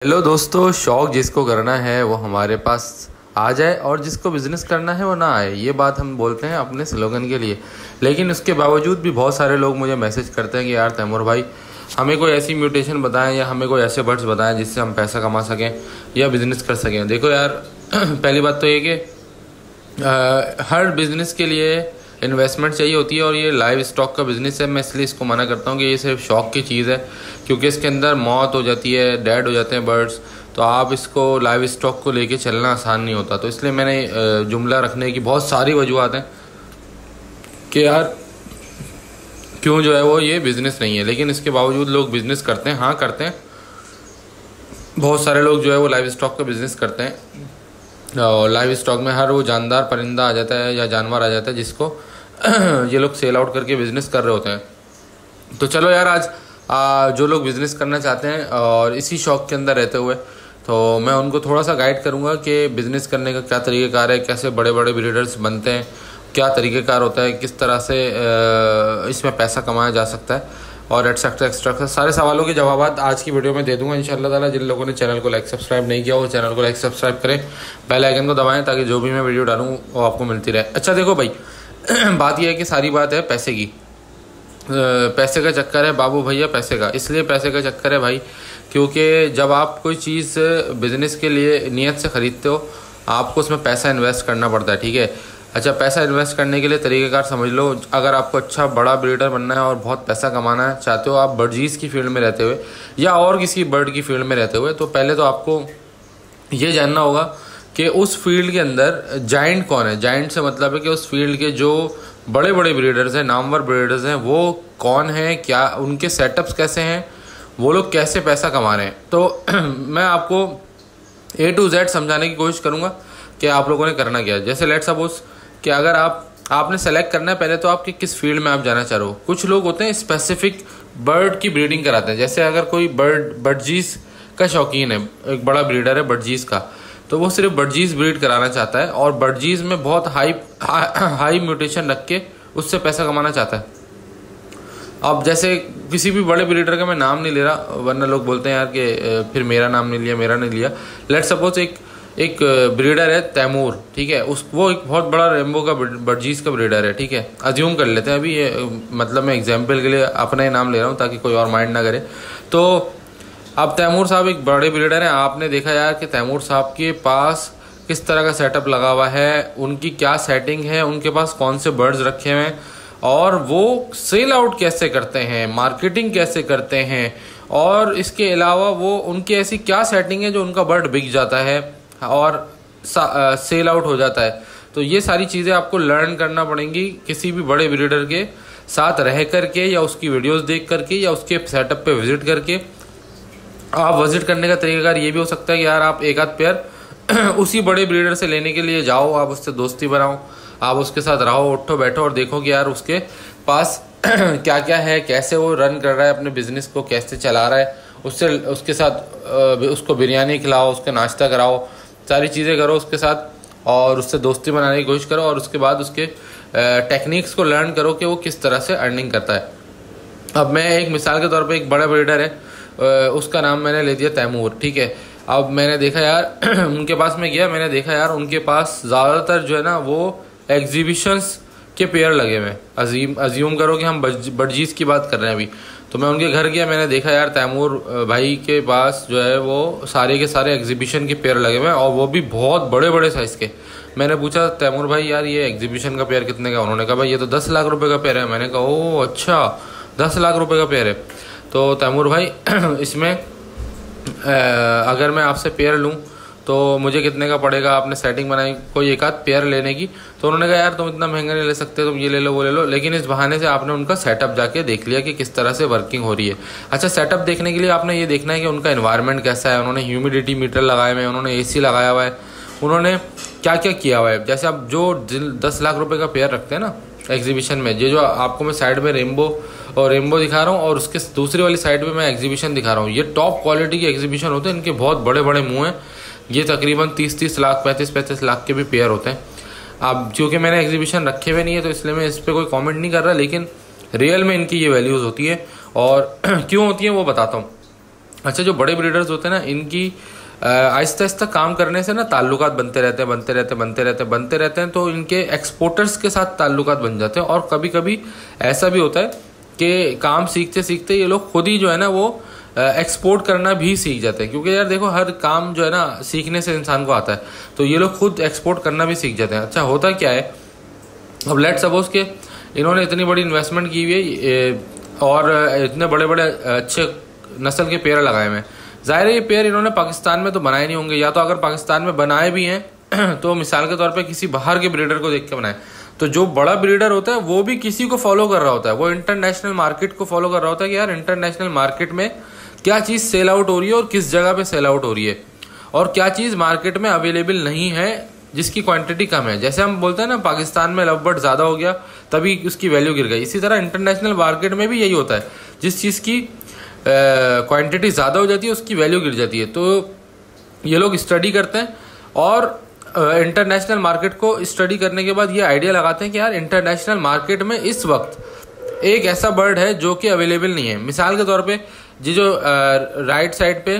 Hello दोस्तों, शौक जिसको करना है वो हमारे पास आ जाए और जिसको बिजनेस करना है वो ना आए। ये बात हम बोलते हैं अपने स्लोगन के लिए। लेकिन उसके बावजूद भी बहुत सारे लोग मुझे मैसेज करते हैं कि यार तैमूर भाई, हमें कोई ऐसी म्यूटेशन बताएं या हमें कोई ऐसे वर्ड्स बताएं जिससे हम पैसा कमा सकें या बिजनेस कर सकें। देखो यार पहली बात तो ये कि हर बिजनेस के लिए इन्वेस्टमेंट चाहिए होती है और ये लाइव स्टॉक का बिजनेस है। मैं इसलिए इसको मना करता हूँ कि ये सिर्फ शौक की चीज़ है, क्योंकि इसके अंदर मौत हो जाती है, डेड हो जाते हैं बर्ड्स। तो आप इसको लाइव स्टॉक को लेके चलना आसान नहीं होता। तो इसलिए मैंने जुमला रखने की बहुत सारी वजूहत हैं कि यार क्यों जो है वो ये बिज़नेस नहीं है। लेकिन इसके बावजूद लोग बिज़नेस करते हैं। हाँ करते हैं, बहुत सारे लोग जो है वो लाइव स्टॉक का बिज़नेस करते हैं। और लाइव स्टॉक में हर वो जानदार परिंदा आ जाता है या जानवर आ जाता है जिसको ये लोग सेल आउट करके बिज़नेस कर रहे होते हैं। तो चलो यार, आज जो लोग बिज़नेस करना चाहते हैं और इसी शौक के अंदर रहते हुए, तो मैं उनको थोड़ा सा गाइड करूंगा कि बिज़नेस करने का क्या तरीक़ेकार है, कैसे बड़े बड़े ब्रीडर्स बनते हैं, क्या तरीक़ेकार होता है, किस तरह से इसमें पैसा कमाया जा सकता है और एक्स्ट्रा एक्स्ट्रा सारे सवालों के जवाब आज की वीडियो में दे दूंगा इंशाल्लाह ताला। जिन लोगों ने चैनल को लाइक सब्सक्राइब नहीं किया वो चैनल को लाइक सब्सक्राइब करें, बेल आइकन को दबाएं ताकि जो भी मैं वीडियो डालूँ वो आपको मिलती रहे। अच्छा देखो भाई बात यह है कि सारी बात है पैसे की। पैसे का चक्कर है बाबू भैया, पैसे का। इसलिए पैसे का चक्कर है भाई क्योंकि जब आप कोई चीज़ बिज़नेस के लिए नियत से ख़रीदते हो आपको उसमें पैसा इन्वेस्ट करना पड़ता है, ठीक है। अच्छा, पैसा इन्वेस्ट करने के लिए तरीक़ेकार समझ लो। अगर आपको अच्छा बड़ा ब्रीडर बनना है और बहुत पैसा कमाना चाहते हो आप बर्डजीज की फील्ड में रहते हुए या और किसी बर्ड की फील्ड में रहते हुए, तो पहले तो आपको ये जानना होगा कि उस फील्ड के अंदर जाइंट कौन है। जाइंट से मतलब है कि उस फील्ड के जो बड़े बड़े ब्रीडर्स हैं, नामवर ब्रीडर्स हैं, वो कौन है, क्या उनके सेटअप्स कैसे हैं, वो लोग कैसे पैसा कमा रहे हैं। तो मैं आपको A to Z समझाने की कोशिश करूँगा कि आप लोगों ने करना क्या है। जैसे लेट्स सपोज कि अगर आपने सेलेक्ट करना है पहले तो आपके किस फील्ड में आप जाना चाह रहे हो। कुछ लोग होते हैं स्पेसिफिक बर्ड की ब्रीडिंग कराते हैं। जैसे अगर कोई बर्डजीज का शौकीन है, एक बड़ा ब्रीडर है बर्डजीज का, तो वो सिर्फ बर्डजीज ब्रीड कराना चाहता है और बर्डजीज में बहुत हाई म्यूटेशन रख के उससे पैसा कमाना चाहता है। अब जैसे किसी भी बड़े ब्रीडर का मैं नाम नहीं ले रहा वरना लोग बोलते हैं यार कि फिर मेरा नाम नहीं लिया। लेट्स सपोज एक ब्रीडर है तैमूर, ठीक है। वो एक बहुत बड़ा रेम्बो का बर्डजीज का ब्रीडर है, ठीक है। अज्यूम कर लेते हैं अभी, ये मतलब मैं एग्जाम्पल के लिए अपना ही नाम ले रहा हूँ ताकि कोई और माइंड ना करे। तो अब तैमूर साहब एक बड़े ब्रीडर हैं। आपने देखा यार कि तैमूर साहब के पास किस तरह का सेटअप लगा हुआ है, उनकी क्या सेटिंग है, उनके पास कौन से बर्ड्स रखे हुए हैं और वो सेल आउट कैसे करते हैं, मार्केटिंग कैसे करते हैं, और इसके अलावा वो उनकी ऐसी क्या सेटिंग है जो उनका बर्ड बिक जाता है और सेल आउट हो जाता है। तो ये सारी चीज़ें आपको लर्न करना पड़ेंगी किसी भी बड़े ब्रीडर के साथ रह करके या उसकी वीडियोस देख करके या उसके सेटअप पे विजिट करके। आप विजिट करने का तरीकाकार ये भी हो सकता है कि यार आप एक आध पेयर उसी बड़े ब्रीडर से लेने के लिए जाओ, आप उससे दोस्ती बनाओ, आप उसके साथ रहो, उठो बैठो और देखो कि यार उसके पास क्या क्या है, कैसे वो रन कर रहा है अपने बिजनेस को, कैसे चला रहा है। उसके साथ उसको बिरयानी खिलाओ, उसका नाश्ता कराओ, सारी चीज़ें करो उसके साथ और उससे दोस्ती बनाने की कोशिश करो और उसके बाद उसके टेक्निक्स को लर्न करो कि वो किस तरह से अर्निंग करता है। अब मैं एक मिसाल के तौर पे एक बड़ा ब्रीडर है, उसका नाम मैंने ले दिया तैमूर, ठीक है। अब मैंने देखा यार उनके पास मैं गया, मैंने देखा यार उनके पास ज़्यादातर जो है ना वो एग्जीबिशंस के पेयर लगे हुए हैं। अज्यूम करो कि हम बर्डजीज की बात कर रहे हैं अभी। तो मैं उनके घर गया, मैंने देखा यार तैमूर भाई के पास जो है वो सारे के सारे एग्जीबिशन के पेयर लगे हुए हैं और वो भी बहुत बड़े बड़े साइज़ के। मैंने पूछा तैमूर भाई यार ये एग्जीबिशन का पेयर कितने का? उन्होंने कहा भाई ये तो 10 लाख रुपए का पेयर है। मैंने कहा ओह अच्छा, 10 लाख रुपए का पेयर है। तो तैमूर भाई इसमें अगर मैं आपसे पेयर लूँ तो मुझे कितने का पड़ेगा? आपने सेटिंग बनाई कोई एक आध पेयर लेने की, तो उन्होंने कहा यार तुम इतना महंगा नहीं ले सकते, तुम ये ले लो वो ले लो। लेकिन इस बहाने से आपने उनका सेटअप जाके देख लिया कि किस तरह से वर्किंग हो रही है। अच्छा, सेटअप देखने के लिए आपने ये देखना है कि उनका एनवायरनमेंट कैसा है, उन्होंने ह्यूमिडिटी मीटर लगाए हुए हैं, उन्होंने AC लगाया हुआ है, उन्होंने क्या क्या किया हुआ है। जैसे आप जो 10 लाख रुपये का पेयर रखते हैं ना एग्जीबिशन में, ये जो आपको मैं साइड में रेम्बो दिखा रहा हूँ और उसके दूसरी वाली साइड में मैं एग्जीबिशन दिखा रहा हूँ, ये टॉप क्वालिटी के एग्जीबिशन होते हैं। इनके बहुत बड़े बड़े मुँह हैं, ये तकरीबन 30-30 लाख 35-35 लाख के भी पेयर होते हैं। अब क्योंकि मैंने एग्जीबिशन रखे हुए नहीं है तो इसलिए मैं इस पर कोई कमेंट नहीं कर रहा, लेकिन रियल में इनकी ये वैल्यूज़ होती है और क्यों होती है वो बताता हूँ। अच्छा, जो बड़े ब्रीडर्स होते हैं ना, इनकी आहिस्ता आहिस्ता काम करने से ना ताल्लुकात बनते रहते हैं, तो इनके एक्सपोर्टर्स के साथ ताल्लुकात बन जाते हैं। और कभी कभी ऐसा भी होता है कि काम सीखते सीखते ये लोग खुद ही जो है ना वो एक्सपोर्ट करना भी सीख जाते हैं, क्योंकि यार देखो हर काम जो है ना सीखने से इंसान को आता है, तो ये लोग खुद एक्सपोर्ट करना भी सीख जाते हैं। अच्छा, होता क्या है, अब लेट सपोज के इन्होंने इतनी बड़ी इन्वेस्टमेंट की हुई है और इतने बड़े बड़े अच्छे नस्ल के पेयर लगाए हुए हैं। जाहिर है ये पेयर इन्होंने पाकिस्तान में तो बनाए नहीं होंगे, या तो अगर पाकिस्तान में बनाए भी हैं तो मिसाल के तौर पे किसी बाहर के ब्रीडर को देख के बनाए। तो जो बड़ा ब्रीडर होता है वो भी किसी को फॉलो कर रहा होता है, वो इंटरनेशनल मार्केट को फॉलो कर रहा होता है कि यार इंटरनेशनल मार्केट में क्या चीज़ सेल आउट हो रही है और किस जगह पे सेल आउट हो रही है, और क्या चीज़ मार्केट में अवेलेबल नहीं है जिसकी क्वांटिटी कम है। जैसे हम बोलते हैं ना पाकिस्तान में लव बर्ड ज़्यादा हो गया तभी उसकी वैल्यू गिर गई, इसी तरह इंटरनेशनल मार्केट में भी यही होता है, जिस चीज़ की क्वांटिटी ज़्यादा हो जाती है उसकी वैल्यू गिर जाती है। तो ये लोग स्टडी करते हैं और इंटरनेशनल मार्केट को स्टडी करने के बाद ये आइडिया लगाते हैं कि यार इंटरनेशनल मार्केट में इस वक्त एक ऐसा बर्ड है जो कि अवेलेबल नहीं है। मिसाल के तौर पे ये जो राइट साइड पे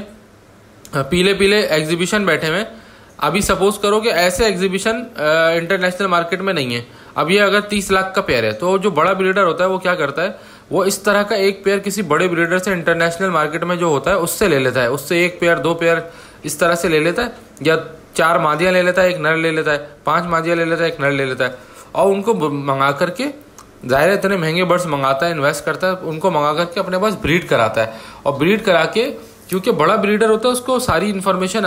पीले पीले एग्जीबिशन बैठे हुए, अभी सपोज करो कि ऐसे एग्जीबिशन इंटरनेशनल मार्केट में नहीं है। अब ये अगर 30 लाख का पेयर है तो जो बड़ा ब्रीडर होता है वो क्या करता है, वो इस तरह का एक पेयर किसी बड़े ब्रीडर से इंटरनेशनल मार्केट में जो होता है उससे ले लेता है, उससे एक पेयर 2 पेयर इस तरह से ले लेता है, या 4 मादियाँ ले लेता है, एक नर ले लेता है, 5 मादियाँ ले लेता है, एक नर ले लेता है, और उनको मंगा करके, जाहिर है इतने महंगे बर्ड्स मंगाता है, इन्वेस्ट करता है, उनको मंगा करके अपने पास ब्रीड कराता है। और ब्रीड करा के, क्योंकि बड़ा ब्रीडर होता है उसको सारी इन्फॉर्मेशन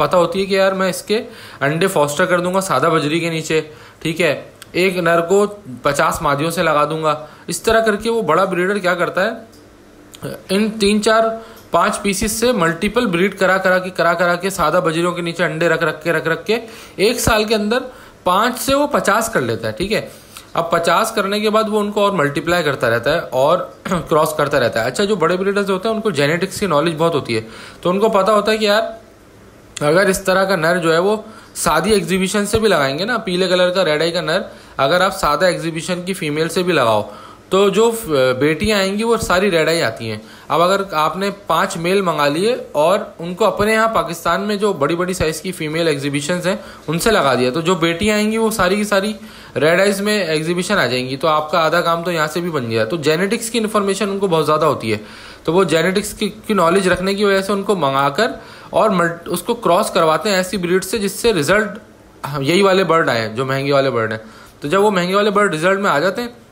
पता होती है कि यार मैं इसके अंडे फॉस्टर कर दूंगा सादा बजरी के नीचे, ठीक है, एक नर को 50 मादियों से लगा दूंगा। इस तरह करके वो बड़ा ब्रीडर क्या करता है, इन 3 4 5 पीसीस से मल्टीपल ब्रीड करा के सादा बजरियों के नीचे अंडे रख के 1 साल के अंदर 5 से वो 50 कर लेता है, ठीक है। अब 50 करने के बाद वो उनको और मल्टीप्लाई करता रहता है और क्रॉस करता रहता है। अच्छा, जो बड़े ब्रीडर्स होते हैं उनको जेनेटिक्स की नॉलेज बहुत होती है, तो उनको पता होता है कि यार अगर इस तरह का नर जो है वो सादी एग्जीबिशन से भी लगाएंगे ना, पीले कलर का रेड आई का नर अगर आप सादा एग्जीबिशन की फीमेल से भी लगाओ तो जो बेटियां आएंगी वो सारी रेड आई आती हैं। अब अगर आपने 5 मेल मंगा लिए और उनको अपने यहाँ पाकिस्तान में जो बड़ी बड़ी साइज की फीमेल एग्जीबिशंस हैं उनसे लगा दिया, तो जो बेटियां आएंगी वो सारी की सारी रेड आइज में एग्जीबिशन आ जाएंगी, तो आपका आधा काम तो यहाँ से भी बन गया। तो जेनेटिक्स की इन्फॉर्मेशन उनको बहुत ज़्यादा होती है, तो वो जेनेटिक्स की नॉलेज रखने की वजह से उनको मंगाकर और उसको क्रॉस करवाते हैं ऐसी ब्रीड से जिससे रिजल्ट यही वाले बर्ड आए जो महंगे वाले बर्ड हैं। तो जब वो महंगे वाले बर्ड रिजल्ट में आ जाते हैं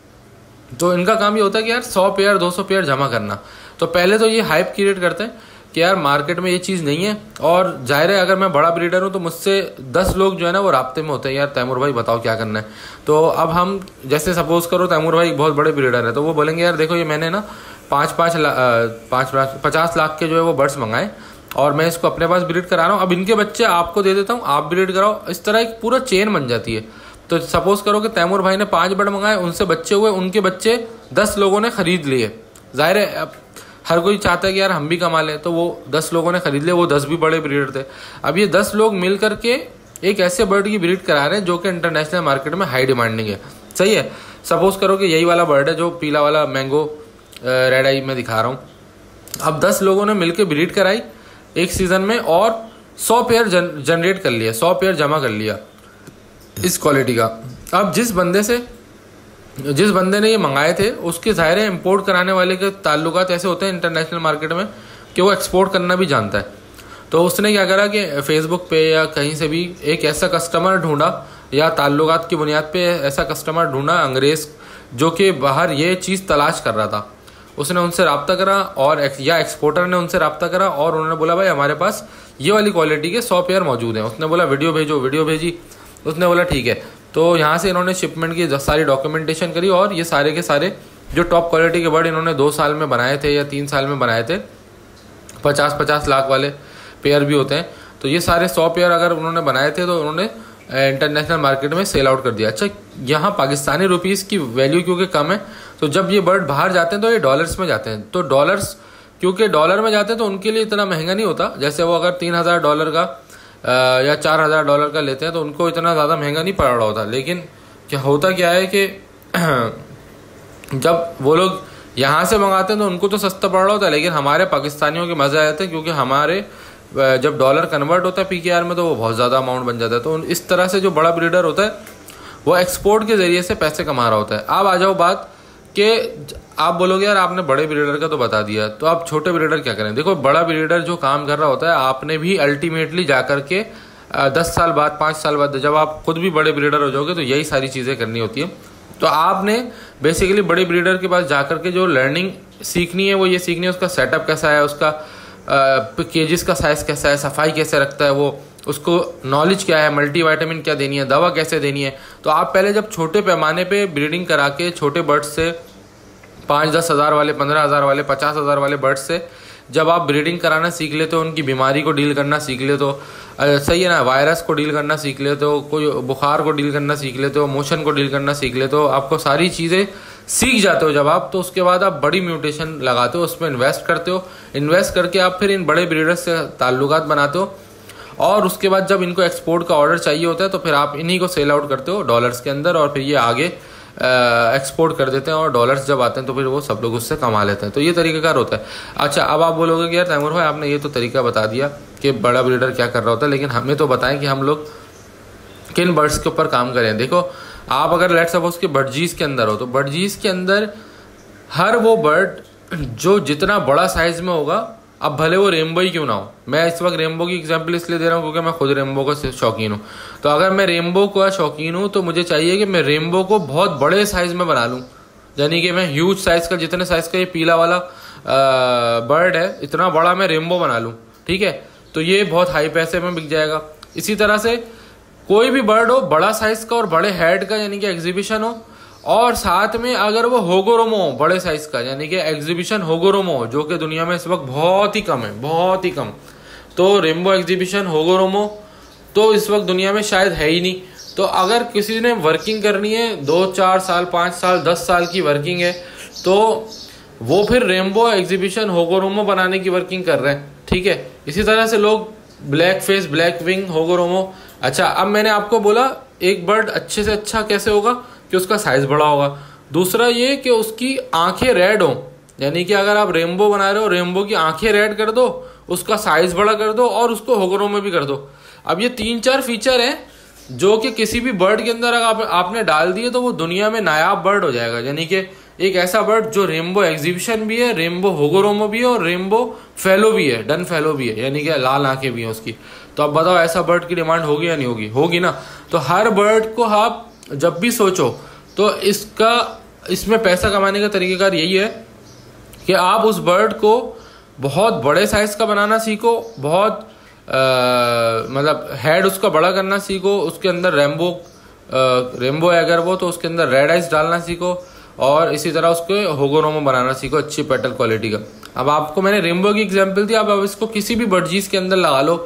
तो इनका काम ये होता है कि यार 100 पेयर 200 पेयर जमा करना। तो पहले तो ये हाइप क्रिएट करते हैं कि यार मार्केट में ये चीज़ नहीं है, और जाहिर है अगर मैं बड़ा ब्रीडर हूँ तो मुझसे 10 लोग जो है ना वो राब्ते में होते हैं, यार तैमूर भाई बताओ क्या करना है। तो अब हम जैसे सपोज करो तैमूर भाई बहुत बड़े ब्रीडर है, तो वो बोलेंगे यार देखो ये मैंने ना 50 लाख के जो है वो बर्ड्स मंगाए और मैं इसको अपने पास ब्रीड करा रहा हूँ, अब इनके बच्चे आपको दे देता हूँ, आप ब्रीड कराओ। इस तरह एक पूरा चेन बन जाती है। तो सपोज करो कि तैमूर भाई ने 5 बर्ड मंगाए, उनसे बच्चे हुए, उनके बच्चे 10 लोगों ने खरीद लिए। जाहिर है अब हर कोई चाहता है कि यार हम भी कमा लें, तो वो 10 लोगों ने खरीद लिए, वो 10 भी बड़े ब्रीडर थे। अब ये 10 लोग मिल करके एक ऐसे बर्ड की ब्रीड करा रहे हैं जो कि इंटरनेशनल मार्केट में हाई डिमांडिंग है, सही है। सपोज करो कि यही वाला बर्ड है जो पीला वाला मैंगो रेड आई में दिखा रहा हूँ। अब 10 लोगों ने मिलकर ब्रीड कराई एक सीजन में और 100 पेयर जनरेट कर लिया, 100 पेयर जमा कर लिया इस क्वालिटी का। अब जिस बंदे ने ये मंगाए थे उसके ज़ाहिर है इम्पोर्ट कराने वाले के ताल्लुकात ऐसे होते हैं इंटरनेशनल मार्केट में कि वो एक्सपोर्ट करना भी जानता है। तो उसने क्या करा कि फेसबुक पे या कहीं से भी एक ऐसा कस्टमर ढूंढा या ताल्लुकात की बुनियाद पे ऐसा कस्टमर ढूंढा अंग्रेज़ जो कि बाहर ये चीज़ तलाश कर रहा था। उसने उनसे रब्ता करा और या एक्सपोर्टर ने उनसे रब्ता करा और उन्होंने बोला भाई हमारे पास ये वाली क्वालिटी के 100 पेयर मौजूद हैं। उसने बोला वीडियो भेजो, वीडियो भेजी, उसने बोला ठीक है। तो यहाँ से इन्होंने शिपमेंट की सारी डॉक्यूमेंटेशन करी और ये सारे के सारे जो टॉप क्वालिटी के बर्ड इन्होंने 2 साल में बनाए थे या 3 साल में बनाए थे, 50-50 लाख वाले पेयर भी होते हैं, तो ये सारे 100 पेयर अगर उन्होंने बनाए थे तो उन्होंने इंटरनेशनल मार्केट में सेल आउट कर दिया। अच्छा, यहाँ पाकिस्तानी रुपीज़ की वैल्यू क्योंकि कम है, तो जब ये बर्ड बाहर जाते हैं तो ये डॉलर्स में जाते हैं। तो डॉलर्स क्योंकि डॉलर में जाते हैं तो उनके लिए इतना महंगा नहीं होता। जैसे वो अगर $3000 का या $4000 का लेते हैं तो उनको इतना ज़्यादा महंगा नहीं पड़ रहा होता। लेकिन क्या होता क्या है कि जब वो लोग यहाँ से मंगाते हैं तो उनको तो सस्ता पड़ रहा होता है, लेकिन हमारे पाकिस्तानियों के मज़े आ जाते हैं, क्योंकि हमारे जब डॉलर कन्वर्ट होता है PKR में तो वो बहुत ज़्यादा अमाउंट बन जाता है। तो इस तरह से जो बड़ा ब्रीडर होता है वो एक्सपोर्ट के ज़रिए से पैसे कमा रहा होता है। अब आ जाओ बात कि आप बोलोगे यार आपने बड़े ब्रीडर का तो बता दिया, तो आप छोटे ब्रीडर क्या करें। देखो, बड़ा ब्रीडर जो काम कर रहा होता है, आपने भी अल्टीमेटली जा कर के 10 साल बाद 5 साल बाद जब आप खुद भी बड़े ब्रीडर हो जाओगे तो यही सारी चीज़ें करनी होती है। तो आपने बेसिकली बड़े ब्रीडर के पास जाकर के जो लर्निंग सीखनी है वो ये सीखनी है, उसका सेटअप कैसा है, उसका केजेस का साइज़ कैसा है, सफाई कैसे रखता है वो, उसको नॉलेज क्या है, मल्टीविटामिन क्या देनी है, दवा कैसे देनी है। तो आप पहले जब छोटे पैमाने पे ब्रीडिंग करा के छोटे बर्ड्स से 5-10 हज़ार वाले, 15 हज़ार वाले, 50 हज़ार वाले बर्ड्स से जब आप ब्रीडिंग कराना सीख लेते हो, उनकी बीमारी को डील करना सीख लेते हो, सही है ना, वायरस को डील करना सीख लेते हो, कोई बुखार को डील करना सीख लेते हो, मोशन को डील करना सीख लेते हो, आपको सारी चीज़ें सीख जाते हो जब आप, तो उसके बाद आप बड़ी म्यूटेशन लगाते हो, उसमें इन्वेस्ट करते हो। इन्वेस्ट करके आप फिर इन बड़े ब्रीडर्स से ताल्लुकात बनाते हो, और उसके बाद जब इनको एक्सपोर्ट का ऑर्डर चाहिए होता है तो फिर आप इन्हीं को सेल आउट करते हो डॉलर्स के अंदर, और फिर ये आगे एक्सपोर्ट कर देते हैं, और डॉलर्स जब आते हैं तो फिर वो सब लोग उससे कमा लेते हैं। तो ये तरीकाकार होता है। अच्छा, अब आप बोलोगे कि यार तैमूर भाई आपने ये तो तरीका बता दिया कि बड़ा ब्रीडर क्या कर रहा होता है, लेकिन हमें तो बताएं कि हम लोग किन बर्ड्स के ऊपर काम करें। देखो, आप अगर लेट्स सपोज के बर्डजीज के अंदर हो, तो बर्डजीज के अंदर हर वो बर्ड जो जितना बड़ा साइज में होगा, अब भले वो रेनबो ही क्यों ना हो। मैं इस वक्त रेनबो की एग्जांपल इसलिए दे रहा हूँ क्योंकि मैं खुद रेनबो का शौकीन हूँ। तो अगर मैं रेनबो का शौकीन हूँ तो मुझे चाहिए कि मैं रेनबो को बहुत बड़े साइज में बना लूँ, यानी कि मैं ह्यूज साइज का, जितने साइज का ये पीला वाला बर्ड है, इतना बड़ा मैं रेनबो बना लूँ, ठीक है। तो ये बहुत हाई पैसे में बिक जाएगा। इसी तरह से कोई भी बर्ड हो बड़ा साइज का और बड़े हेड का, यानी कि एग्जीबिशन हो, और साथ में अगर वो होगोरोमो हो बड़े साइज का, यानी कि एग्जीबिशन होगोरोमो हो, जो कि दुनिया में इस वक्त बहुत ही कम है, बहुत ही कम। तो रेनबो एग्जीबिशन होगोरोमो तो इस वक्त दुनिया में शायद है ही नहीं। तो अगर किसी ने वर्किंग करनी है, 2-4 साल, 5 साल, 10 साल की वर्किंग है, तो वो फिर रेनबो एग्जीबिशन होगोरोमो बनाने की वर्किंग कर रहे हैं, ठीक है। इसी तरह से लोग ब्लैक फेस, ब्लैक विंग, होगोरोमो। अच्छा, अब मैंने आपको बोला एक बर्ड अच्छे से अच्छा कैसे होगा कि उसका साइज बड़ा होगा। दूसरा ये कि उसकी आंखें रेड हो, यानी कि अगर आप रेनबो बना रहे हो, रेनबो की आंखें रेड कर दो, उसका साइज बड़ा कर दो, और उसको होगोरोमो भी कर दो। अब ये 3-4 फीचर हैं जो कि किसी भी बर्ड के अंदर अगर आपने डाल दिए तो वो दुनिया में नायाब बर्ड हो जाएगा। यानी कि एक ऐसा बर्ड जो रेनबो एग्जीबिशन भी है, रेनबो होगोरोमो भी है, और रेनबो फेलो भी है, डन फेलो भी है, यानी कि लाल आंखें भी हैं उसकी। तो अब बताओ ऐसा बर्ड की डिमांड होगी या नहीं होगी? होगी ना। तो हर बर्ड को आप जब भी सोचो तो इसमें पैसा कमाने का तरीकेकार यही है कि आप उस बर्ड को बहुत बड़े साइज का बनाना सीखो, बहुत मतलब हेड उसका बड़ा करना सीखो, उसके अंदर रेनबो है अगर वो, तो उसके अंदर रेड आइज डालना सीखो, और इसी तरह उसके होगोरोमो बनाना सीखो अच्छी पेटल क्वालिटी का। अब आपको मैंने रेनबो की एग्जांपल दी, अब इसको किसी भी बर्डजीज के अंदर लगा लो,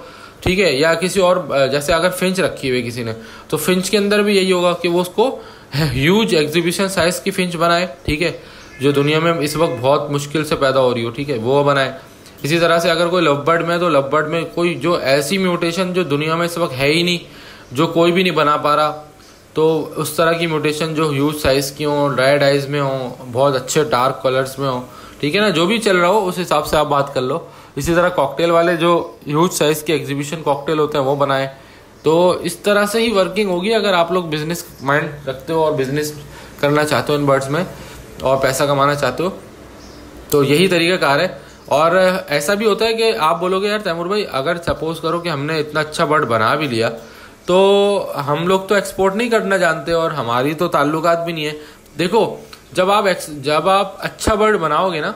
ठीक है, या किसी और, जैसे अगर फिंच रखी हुई किसी ने, तो फिंच के अंदर भी यही होगा कि वो उसको ह्यूज एग्जीबिशन साइज की फिंच बनाए, ठीक है, जो दुनिया में इस वक्त बहुत मुश्किल से पैदा हो रही हो, ठीक है, वो बनाए। इसी तरह से अगर कोई लवबर्ड में, तो लवबर्ड में कोई जो ऐसी म्यूटेशन जो दुनिया में इस वक्त है ही नहीं, जो कोई भी नहीं बना पा रहा, तो उस तरह की म्यूटेशन जो ह्यूज साइज की हो, रेड आइज में हो, बहुत अच्छे डार्क कलर्स में हो, ठीक है ना, जो भी चल रहा हो उस हिसाब से आप बात कर लो। इसी तरह कॉकटेल वाले जो ह्यूज साइज के एग्जीबिशन कॉकटेल होते हैं वो बनाए। तो इस तरह से ही वर्किंग होगी अगर आप लोग बिजनेस माइंड रखते हो और बिजनेस करना चाहते हो इन बर्ड्स में और पैसा कमाना चाहते हो, तो यही तरीका कार है। और ऐसा भी होता है कि आप बोलोगे यार तैमूर भाई, अगर सपोज करो कि हमने इतना अच्छा बर्ड बना भी लिया, तो हम लोग तो एक्सपोर्ट नहीं करना जानते और हमारी तो ताल्लुकात भी नहीं है। देखो, जब आप अच्छा बर्ड बनाओगे ना,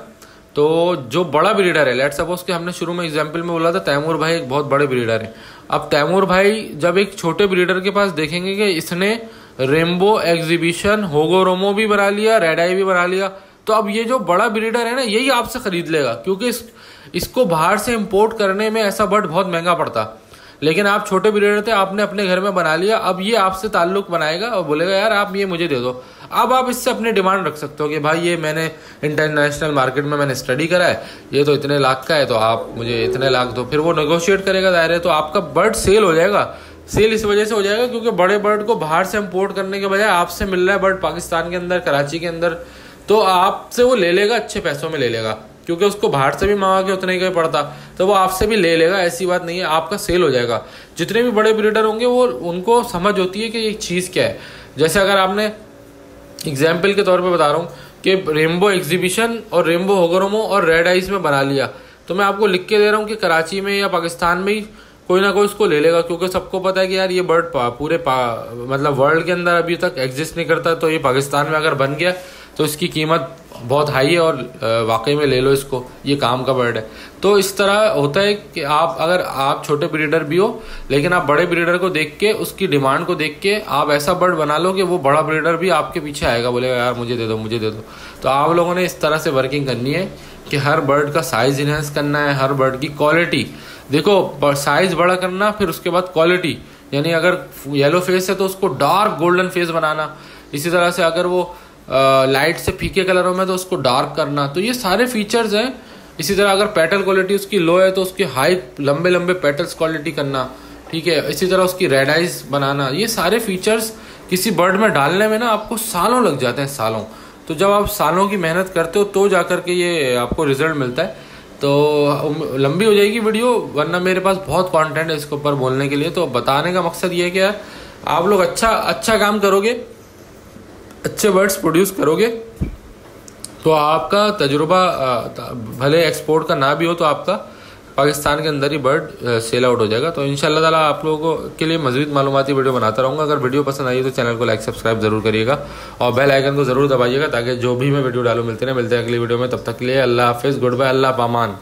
तो जो बड़ा ब्रीडर है, लेट्स सपोज कि हमने शुरू में एग्जांपल में बोला था तैमूर भाई एक बहुत बड़े ब्रीडर है। अब तैमूर भाई जब एक छोटे ब्रीडर के पास देखेंगे कि इसने रेनबो एग्जीबिशन होगोरोमो भी बना लिया, रेड आई भी बना लिया, तो अब ये जो बड़ा ब्रीडर है ना, यही आपसे खरीद लेगा, क्योंकि इसको बाहर से इंपोर्ट करने में ऐसा बर्ड बहुत महंगा पड़ता। लेकिन आप छोटे ब्रीडर थे, आपने अपने घर में बना लिया, अब ये आपसे ताल्लुक बनाएगा और बोलेगा यार आप ये मुझे दे दो। अब आप इससे अपनी डिमांड रख सकते हो कि भाई ये मैंने इंटरनेशनल मार्केट में मैंने स्टडी करा है, ये तो इतने लाख का है, तो आप मुझे इतने लाख दो। फिर वो नेगोशिएट करेगा दायरे, तो आपका बर्ड सेल हो जाएगा। सेल इस वजह से हो जाएगा क्योंकि बड़े बर्ड को बाहर से इंपोर्ट करने के बजाय आपसे मिल रहा है बर्ड पाकिस्तान के अंदर, कराची के अंदर, तो आपसे वो ले लेगा, अच्छे पैसों में ले लेगा, क्योंकि उसको बाहर से भी मंगा के उतने का पड़ता, तो वो आपसे भी ले लेगा। ऐसी बात नहीं है, आपका सेल हो जाएगा। जितने भी बड़े ब्रीडर होंगे वो उनको समझ होती है कि ये चीज़ क्या है। जैसे अगर आपने एग्जाम्पल के तौर पे बता रहा हूँ कि रेनबो एग्जीबिशन और रेनबो होगरोमो और रेड आइस में बना लिया, तो मैं आपको लिख के दे रहा हूँ कि कराची में या पाकिस्तान में ही कोई ना कोई इसको ले लेगा, क्योंकि सबको पता है कि यार ये बर्ड मतलब वर्ल्ड के अंदर अभी तक एग्जिस्ट नहीं करता, तो ये पाकिस्तान में अगर बन गया तो इसकी कीमत बहुत हाई है और वाकई में ले लो इसको, ये काम का बर्ड है। तो इस तरह होता है कि अगर आप छोटे ब्रीडर भी हो, लेकिन आप बड़े ब्रीडर को देख के, उसकी डिमांड को देख के आप ऐसा बर्ड बना लो कि वो बड़ा ब्रीडर भी आपके पीछे आएगा, बोलेगा यार मुझे दे दो, मुझे दे दो। तो आप लोगों ने इस तरह से वर्किंग करनी है कि हर बर्ड का साइज इन्हेंस करना है, हर बर्ड की क्वालिटी देखो, साइज बड़ा करना, फिर उसके बाद क्वालिटी, यानी अगर येलो फेस है तो उसको डार्क गोल्डन फेस बनाना, इसी तरह से अगर वो लाइट से फीके कलरों में तो उसको डार्क करना। तो ये सारे फीचर्स हैं। इसी तरह अगर पेटल क्वालिटी उसकी लो है तो उसकी हाई लंबे लंबे पेटल्स क्वालिटी करना, ठीक है। इसी तरह उसकी रेड आइज बनाना, ये सारे फीचर्स किसी बर्ड में डालने में ना आपको सालों लग जाते हैं, सालों। तो जब आप सालों की मेहनत करते हो तो जाकर के ये आपको रिजल्ट मिलता है। तो लंबी हो जाएगी वीडियो, वरना मेरे पास बहुत कंटेंट है इसके ऊपर बोलने के लिए। तो बताने का मकसद ये है कि यार आप लोग अच्छा काम करोगे, अच्छे बर्ड्स प्रोड्यूस करोगे, तो आपका तजुर्बा भले एक्सपोर्ट का ना भी हो तो आपका पाकिस्तान के अंदर ही बर्ड सेल आउट हो जाएगा। तो इंशाल्लाह ताला आप लोगों के लिए मज़ीद मालूमाती वीडियो बनाता रहूँगा। अगर वीडियो पसंद आई तो चैनल को लाइक सब्सक्राइब जरूर करिएगा और बेल आइकन को ज़रूर दबाइएगा, ताकि जो भी मैं वीडियो डालूँ मिलते हैं अगली वीडियो में। तब तक के लिए अल्लाह हाफिज़, गुड बाय, अल्लाह पामान।